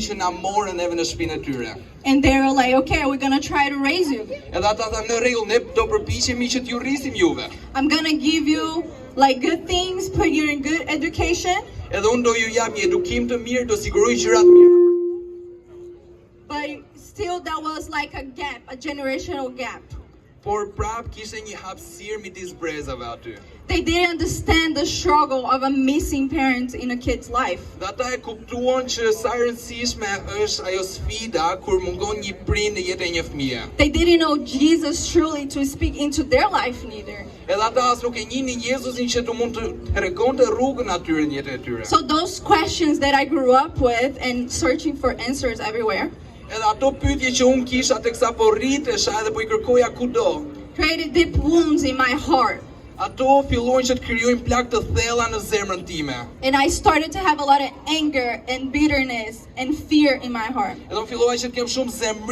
që na morën neve në shtëpinë e tyre. And they were like, okay, we're gonna try to raise you. Edhe ata thanë në rregull, ne do përpiqemi që t'ju rrisim juve. I'm gonna give you like good things, put you in good education. Edhe unë do ju jap një edukim të mirë, do siguroj gjëra të mira. But still that was like a gap, a generational gap. Por prap kishte një hapësirë midis brezave aty. They didn't understand the struggle of a missing parent in a kid's life. Dhe ata e kuptuan që sa e rëndësishme është ajo sfida kur mungon një prind në jetën e një fëmie. They didn't know Jesus truly to speak into their life neither. Edhe ata as nuk e njihnin Jezusin që të mund të tregonte rrugën atyre në jetën e tyre. So those questions that I grew up with and searching for answers everywhere Edhe ato pyetje që unë kisha teksa po rritesha edhe po I kërkoja kudo. created deep wounds in my heart. Ato fillojnë që të krijojnë plagë të thella në zemrën time. And I started to have a lot of anger and bitterness and fear in my heart. Edhe unë fillova që të kem shumë zemrim